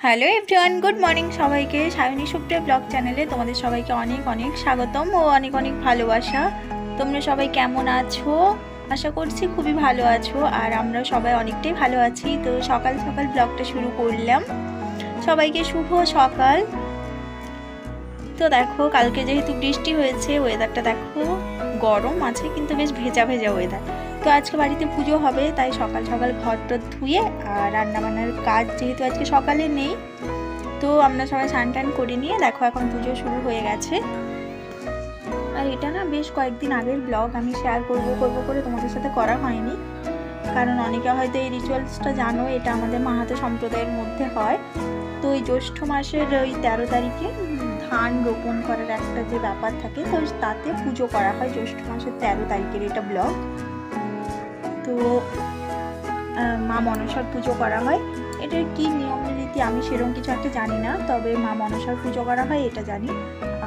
Hello everyone, good morning সবাইকে। Sayani Supriya blog চ্যানেলে তোমাদের সবাইকে অনেক অনেক স্বাগতম ও অনেক অনেক ভালোবাসা। তোমরা সবাই কেমন আছো? আশা করছি খুবই ভালো আছো, আর আমরা সবাই অনেকটাই ভালো আছি। তো সকাল সকাল ব্লগটা শুরু করলাম। সবাইকে শুভ সকাল। তো দেখো, কালকে যেহেতু বৃষ্টি হয়েছে, ওয়েদারটা দেখো গরম আছে কিন্তু বেশ ভেজা ভেজা ওয়েদার। তো আজকে বাড়িতে পুজো হবে, তাই সকাল সকাল ঘরটা ধুয়ে আর রান্নাবান্নার কাজ যেহেতু আজকে সকালে নেই, তো আমরা সবাই স্নান টান করে নিয়ে দেখো এখন পুজো শুরু হয়ে গেছে। আর এটা না বেশ কয়েকদিন আগের ব্লগ, আমি শেয়ার করব করে তোমাদের সাথে করা হয়নি, কারণ অনেকে হয়তো এই রিচুয়ালসটা জানো, এটা আমাদের মাহাতো সম্প্রদায়ের মধ্যে হয়। তো এই জ্যৈষ্ঠ মাসের ওই 13 তারিখে ধান রোপণ করার একটা যে ব্যাপার থাকে, তো তাতে পুজো করা হয় জ্যৈষ্ঠ মাসের 13 তারিখের এটা ব্লগ। তো মা মনসার পুজো করা হয়। এটার কি নিয়ম রীতি আমি সেরকম কিছু একটা জানি না, তবে মা মনসার পুজো করা হয় এটা জানি।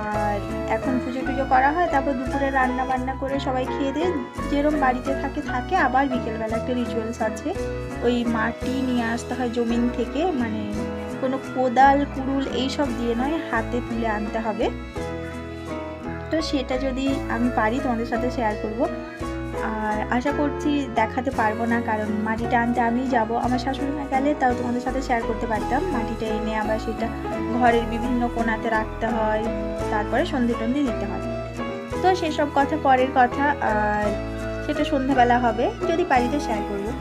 আর এখন পুজো টুজো করা হয়, তারপর দুপুরে রান্না বান্না করে সবাই খেয়ে দিয়ে যেরকম বাড়িতে থাকে আবার বিকেলবেলা একটা রিচুয়ালস আছে, ওই মাটি নিয়ে আসতে হয় জমিন থেকে, মানে কোনো কোদাল কুড়ুল এইসব দিয়ে নয়, হাতে তুলে আনতে হবে। তো সেটা যদি আমি পারি তোমাদের সাথে শেয়ার করব, আর আশা করছি দেখাতে পারবো না, কারণ মাটিটা আনতে আমিই যাব। আমার শাশুড়ি মা গেলে তাও তোমাদের সাথে শেয়ার করতে পারতাম। মাটিটা এনে আবার সেটা ঘরের বিভিন্ন কোণাতে রাখতে হয়, তারপরে সন্ধে টন্ধে দিতে হয়। তো সেসব কথা পরের কথা, আর সেটা সন্ধ্যেবেলা হবে, যদি পারি তো শেয়ার করবো।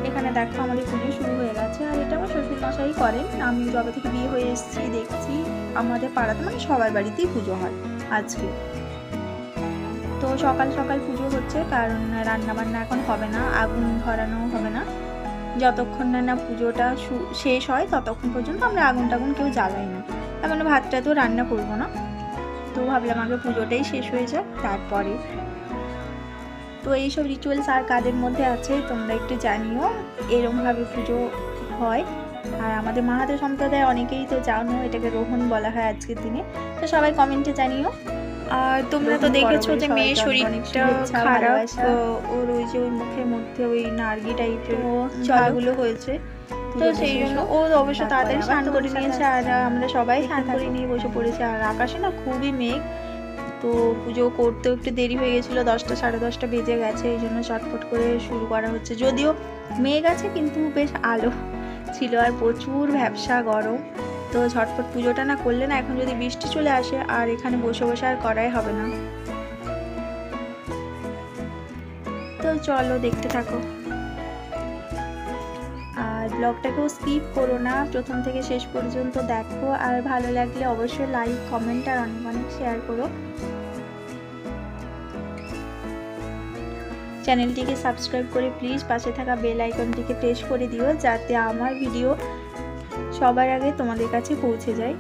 এখানে দেখো আমাদের পুজো শুরু হয়ে গেছে, আর এটা আমার শ্বশুর মশাই করেন। আমি যবে থেকে বিয়ে হয়ে এসেছি দেখছি আমাদের পাড়াতে মানে সবার বাড়িতেই পুজো হয় আজকে। তো সকাল সকাল পুজো হচ্ছে, কারণ রান্না বান্না এখন হবে না, আগুন ধরানো হবে না। যতক্ষণ না পুজোটা শেষ হয় ততক্ষণ পর্যন্ত আমরা আগুন টাগুন কেউ জ্বালাই না, তার মানে ভাতটা তো রান্না করবো না। তো ভাবলাম আগে পুজোটাই শেষ হয়ে যাক তারপরে। তো এইসব রিচুয়ালস আর কাদের মধ্যে আছে তোমরা একটু জানিও, এরকমভাবে পুজো হয়। আর আমাদের মাহাতো সম্প্রদায় অনেকেই তো জানো, এটাকে রোহন বলা হয় আজকের দিনে। তো সবাই কমেন্টে জানিও। আর তোমরা তো দেখেছো যে মেয়ের শরীরটা খারাপ, ওর ওই যে ওই মুখের মধ্যে ওই নার্গি টাইপের চাগুলো হয়েছে, তো সেই জন্য ও অবশ্য তাড়াতাড়ি স্নান করে নিয়েছে, আর আমরা সবাই স্নান করে নিয়ে বসে পড়েছি। আর আকাশে না খুবই মেঘ, তো পুজো করতেও একটু দেরি হয়ে গেছিলো, 10টা সাড়ে 10টা বেজে গেছে, এই জন্য চটপট করে শুরু করা হচ্ছে। যদিও মেঘ আছে কিন্তু বেশ আলো ছিল, আর প্রচুর ভ্যাপসা গরম। তো ঝটপট পুজোটা না করলে না, এখন যদি বৃষ্টি চলে আসে আর এখানে বসে বসে আর করাই হবে না। তো চলো দেখতে থাকো, আর ব্লগটাকেও স্কিপ করো না, প্রথম থেকে শেষ পর্যন্ত দেখো। আর ভালো লাগলে অবশ্যই লাইক কমেন্ট আর অনেক অনেক শেয়ার করো। চ্যানেলটিকে সাবস্ক্রাইব করে প্লিজ পাশে থাকা বেল আইকনটিকে প্রেস করে দিও, যাতে আমার ভিডিও সবার আগে তোমাদের কাছে পৌঁছে যায়,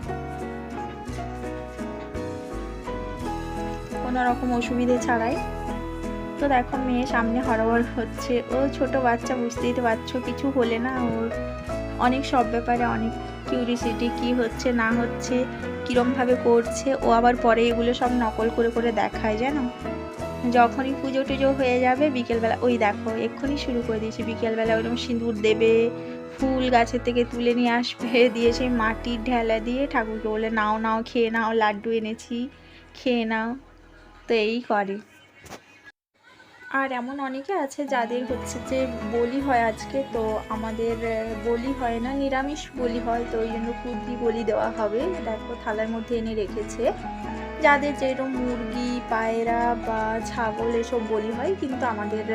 কোনো রকম অসুবিধে ছাড়াই। তো দেখো মেয়ে সামনে হরবর হচ্ছে, ও ছোট বাচ্চা, বুঝতেই তো পারছো, কিছু হলে না ওর অনেক সব ব্যাপারে অনেক কিউরিসিটি, কি হচ্ছে না হচ্ছে, কীরমভাবে করছে, ও আবার পরে এগুলো সব নকল করে করে দেখায় জানো। যখনই পুজো টুজো হয়ে যাবে বিকেলবেলা, ওই দেখো এক্ষুনি শুরু করে দিয়েছি, বিকেলবেলা ওইরকম সিঁদুর দেবে, ফুল গাছের থেকে তুলে নিয়ে আসবে, দিয়ে সেই মাটির ঢেলা দিয়ে ঠাকুরকে বলে নাও নাও খেয়ে নাও, লাড্ডু এনেছি খেয়ে নাও, তো এই করে। আর এমন অনেকে আছে যাদের হচ্ছে যে বলি হয় আজকে, তো আমাদের বলি হয় না, নিরামিষ বলি হয়, তো ওই জন্য কুর্দি বলি দেওয়া হবে। দেখো থালার মধ্যে এনে রেখেছে, যাদের যেরকম মুরগি পায়রা বা ছাগল এসব বলি হয়, কিন্তু আমাদের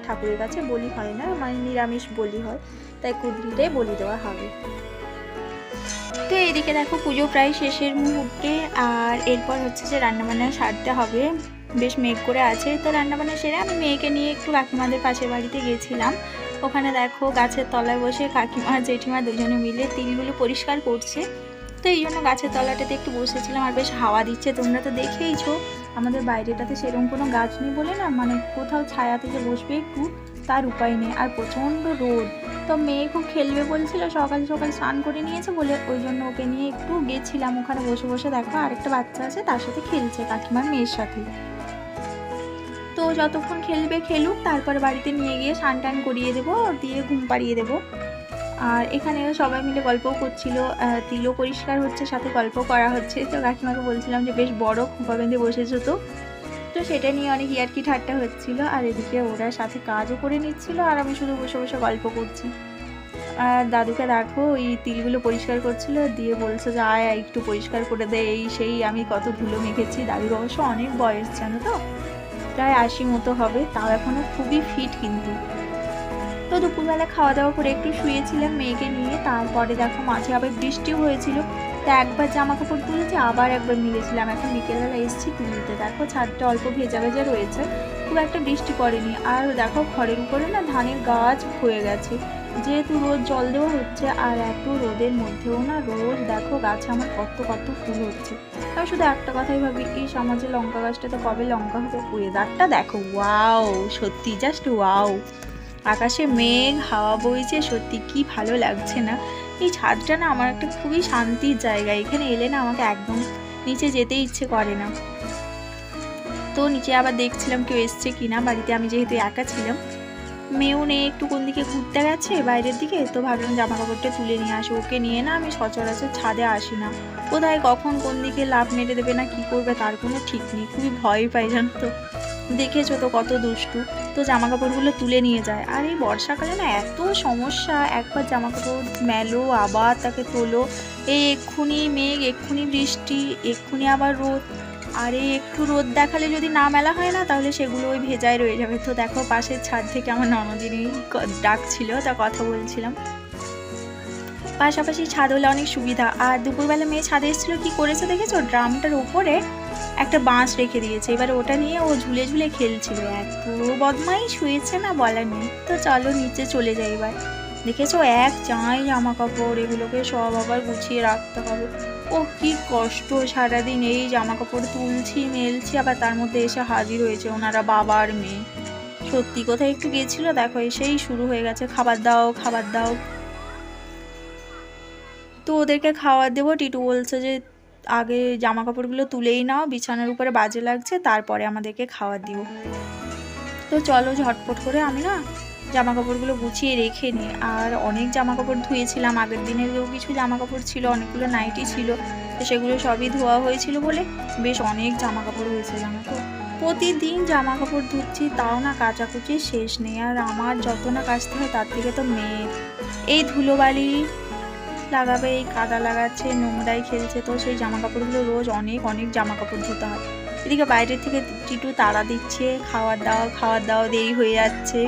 ঠাকুরের কাছে বলি হয় না, মানে নিরামিষ বলি হয়, তাই কুর্দিটাই বলি দেওয়া হবে। তো এইদিকে দেখো পুজো প্রায় শেষের মুহূর্তে, আর এরপর হচ্ছে যে রান্নাবান্না সারতে হবে, বেশ মেঘ করে আছে। তো রান্নাবান্না সেরে আমি মেয়েকে নিয়ে একটু কাকিমাদের পাশের বাড়িতে গেছিলাম। ওখানে দেখো গাছের তলায় বসে কাকিমা জেঠিমা দুজনে মিলে তিলগুলো পরিষ্কার করছে, তো এই জন্য গাছের তলাটাতে একটু বসেছিলাম, আর বেশ হাওয়া দিচ্ছে। তোমরা তো দেখেইছো আমাদের বাইরেটাতে সেরকম কোনো গাছ নেই বলে না, মানে কোথাও ছায়াতে যে বসবে একটু তার উপায় নেই, আর প্রচণ্ড রোদ। তো মেয়ে খুব খেলবে বলছিল, সকাল সকাল স্নান করে নিয়েছে বলে ওই জন্য ওকে নিয়ে একটু গেছিলাম, ওখানে বসে বসে দেখো আরেকটা বাচ্চা আছে তার সাথে খেলছে, কাকিমার মেয়ের সাথে। তো যতক্ষণ খেলবে খেলুক, তারপরে বাড়িতে নিয়ে গিয়ে স্নান টান করিয়ে দেবো, দিয়ে ঘুম পাড়িয়ে দেবো। আর এখানে সবাই মিলে গল্পও করছিল, তিলও পরিষ্কার হচ্ছে, সাথে গল্প করা হচ্ছে। তো কাকিমাকে বলছিলাম যে বেশ বড় খোঁপা বেঁধে বসেছো তো সেটা নিয়ে অনেক ইয়ার্কি ঠাট্টা হচ্ছিল। আর এদিকে ওরা সাথে কাজও করে নিচ্ছিল আর আমি শুধু বসে বসে গল্প করছি। আর দাদুকে দেখো ওই তিলগুলো পরিষ্কার করছিল, দিয়ে বলছে যে আয় একটু পরিষ্কার করে দে, এই সেই আমি কত ধুলো মেখেছি। দাদুর অবশ্য অনেক বয়স জানো তো, প্রায় 80 মতো হবে, তাও এখনো খুবই ফিট কিন্তু। তো দুপুরবেলা খাওয়া দাওয়া করে একটু শুয়েছিলাম মেয়েকে নিয়ে। তারপরে দেখো মাঝে আবার বৃষ্টিও হয়েছিল, তো একবার জামা কাপড় তুলেছি আবার একবার মিলেছিলাম। এখন বিকেলবেলা এসেছি তুলতে, দেখো ছাদটা অল্প ভেজা ভেজা রয়েছে, খুব একটা বৃষ্টি পড়েনি। আর দেখো ঘরের উপরে না ধানের গাছ হয়ে গেছে, যেহেতু রোজ জল দেওয়া হচ্ছে আর এত রোদের মধ্যেও না রোজ দেখো গাছে আমার কত কত ফুল হচ্ছে। আমি শুধু একটা কথাই ভাবি, এই সমাজে লঙ্কা গাছটাতে কবে লঙ্কা হবে। ওয়েদারটা দেখো, ওয়াও, সত্যি জাস্ট ওয়াও। আকাশে মেঘ, হাওয়া বইছে, সত্যি কি ভালো লাগছে না। এই ছাদটা না আমার একটা খুবই শান্তির জায়গা, এখানে এলে না আমাকে একদম নিচে যেতে ইচ্ছে করে না। তো নিচে আবার দেখছিলাম কেউ এসছে কিনা, বাড়িতে আমি যেহেতু একা ছিলাম, মেয়েও নেই, একটু কোন দিকে ঘুরতে গেছে বাইরের দিকে, তো ভাবলাম জামা কাপড়টা তুলে নিয়ে আসি। ওকে নিয়ে না আমি সচরাচর ছাদে আসি না, কোথায় কখন কোন দিকে লাফ মেরে দেবে না কি করবে তার কোনো ঠিক নেই, খুবই ভয় পাই জানো তো, দেখেছো তো কত দুষ্টু। তো জামা কাপড়গুলো তুলে নিয়ে যায়। আর এই বর্ষাকালে না এত সমস্যা, একবার জামা কাপড় মেলো আবার তাকে তোলো, এই এক্ষুনি মেঘ, এক্ষুনি বৃষ্টি, এক্ষুনি আবার রোদ। আর এই একটু রোদ দেখালে যদি না মেলা হয় না তাহলে সেগুলো ওই ভেজায় রয়ে যাবে। তো দেখো পাশের ছাদ থেকে আমার ননদিনই ডাকছিল, তা কথা বলছিলাম। পাশাপাশি ছাদ হলে অনেক সুবিধা। আর দুপুরবেলা মেয়ে ছাদে এসেছিলো, কি করেছে দেখেছো, ড্রামটার উপরে একটা বাঁশ রেখে দিয়েছে, এবার ওটা নিয়ে ও ঝুলে ঝুলে খেলছিল। এত বদমাইশ হয়েছে না বলার নেই। তো চলো নিচে চলে যাই এবার। দেখেছো এক চাঁই জামা কাপড়, এগুলোকে সব আবার গুছিয়ে রাখতে হবে। ও কি কষ্ট, সারাদিন এই জামা কাপড় তুলছি মেলছি, আবার তার মধ্যে এসে হাজির হয়েছে ওনারা বাবা আর মেয়ে। সত্যি কোথায় একটু গেছিল, দেখো এসেই শুরু হয়ে গেছে খাবার দাও খাবার দাও। তো ওদেরকে খাবার দেবো, টিটু বলছে যে আগে জামা কাপড়গুলো তুলেই নাও, বিছানার উপরে বাজে লাগছে, তারপরে আমাদেরকে খাবার দিও। তো চলো ঝটপট করে আমি না জামা কাপড়গুলো গুছিয়ে রেখে নিই। আর অনেক জামা কাপড় ধুয়েছিলাম, আগের দিনেরও কিছু জামা কাপড় ছিল, অনেকগুলো নাইটি ছিল, তো সেগুলো সবই ধোয়া হয়েছিল বলে বেশ অনেক জামা কাপড় হয়েছে জানো তো। প্রতিদিন জামা কাপড় ধুচ্ছি, তাও না কাচাকুচির শেষ নেই। আর আমার যত না কাচতে হয় তার থেকে তো মেয়ের এই ধুলোবালি লাগাবে, এই কাদা লাগাচ্ছে, নোংরাই খেলছে, তো সেই জামা কাপড়গুলো রোজ অনেক অনেক জামা কাপড় ধুতে হয়। এদিকে বাইরের থেকে টিটু তাড়া দিচ্ছে, খাওয়ার দাওয়া দেরি হয়ে যাচ্ছে,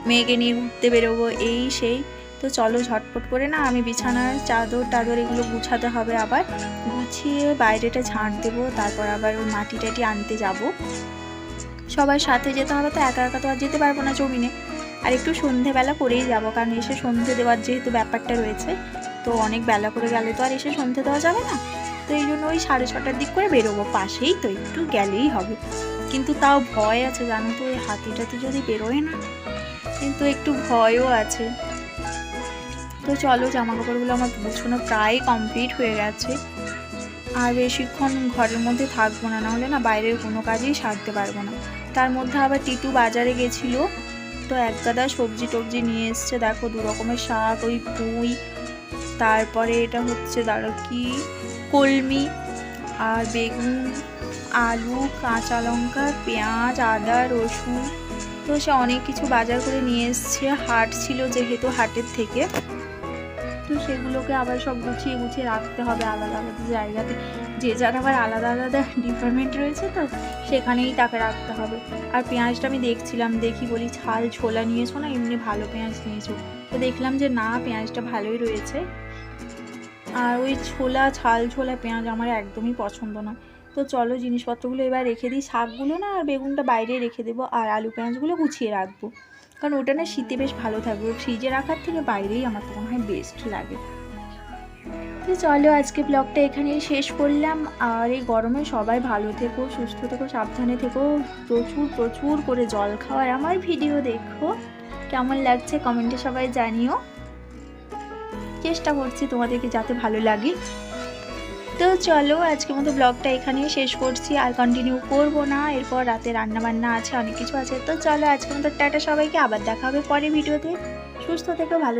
মেয়েকে নিয়ে ঘুরতে বেরোবো এই সেই। তো চলো ঝটপট করে না আমি বিছানার চাদর টাদর এগুলো গুছাতে হবে, আবার গুছিয়ে বাইরেটা ঝাঁট দেবো, তারপর আবার ওই মাটি টাটি আনতে যাব। সবার সাথে যেতে হবে, তো একা একা তো আর যেতে পারবো না জমিনে। আর একটু সন্ধেবেলা করেই যাব, কারণ এসে সন্ধে দেওয়ার যেহেতু ব্যাপারটা রয়েছে, তো অনেক বেলা করে গেলে তো আর এসে সন্ধে দেওয়া যাবে না। তো এই জন্য ওই 6:30টার দিক করে বেরোবো, পাশেই তো একটু গেলেই হবে। কিন্তু তাও ভয় আছে জানো তো, এই হাতি টাতি যদি বেরোয় না, কিন্তু একটু ভয়ও আছে। তো চলো জামা কাপড়গুলো আমার গোছানো প্রায় কমপ্লিট হয়ে গেছে, আর বেশিক্ষণ ঘরের মধ্যে থাকবো না, নাহলে না বাইরের কোনো কাজই সারতে পারবো না। তার মধ্যে আবার টিটু বাজারে গেছিলো, তো এক গাদা সবজি টবজি নিয়ে এসছে, দেখো 2 রকমের শাক, ওই পুঁই, তারপরে এটা হচ্ছে দাঁড়ো কি কলমি, আর বেগুন, আলু, কাঁচা লঙ্কা, পেঁয়াজ, আদা, রসুন, তো সে অনেক কিছু বাজার করে নিয়ে এসছে। হাট ছিল যেহেতু, হাটের থেকে, তো সেগুলোকে আবার সব গুছিয়ে গুছিয়ে রাখতে হবে আলাদা আলাদা জায়গাতে, যে যার আবার আলাদা আলাদা ডিপার্টমেন্ট রয়েছে, তো সেখানেই তাকে রাখতে হবে। আর পেঁয়াজটা আমি দেখছিলাম, দেখি বলি ছাল ছোলা নিয়েছো না এমনি ভালো পেঁয়াজ নিয়েছো, তো দেখলাম যে না পেঁয়াজটা ভালোই রয়েছে। আর ওই ছাল ছোলা পেঁয়াজ আমার একদমই পছন্দ না। তো চলো জিনিসপত্রগুলো এবার রেখে দিই, শাকগুলো না আর বেগুনটা বাইরে রেখে দেবো, আর আলু পেঁয়াজগুলো গুছিয়ে রাখবো, কারণ ওটা না শীতে বেশ ভালো থাকবে, ফ্রিজে রাখার থেকে বাইরেই আমার তো মনে হয় বেস্ট লাগে। তো চলো আজকে ব্লগটা এখানেই শেষ করলাম। আর এই গরমে সবাই ভালো থেকো, সুস্থ থেকো, সাবধানে থেকো, প্রচুর প্রচুর করে জল খাওয়ার। আমার ভিডিও দেখো কেমন লাগছে কমেন্টে সবাই জানিও, চেষ্টা করছি তোমাদেরকে যাতে ভালো লাগে। তো চলো আজকের মতো ব্লগটা এখানেই শেষ করছি, আর কন্টিনিউ করবো না, এরপর রাতে রান্না বান্না আছে, অনেক কিছু আছে। তো চলো আজকের মতো টাটা সবাইকে, আবার দেখা হবে পরে ভিডিওতে। সুস্থ থেকো, ভালো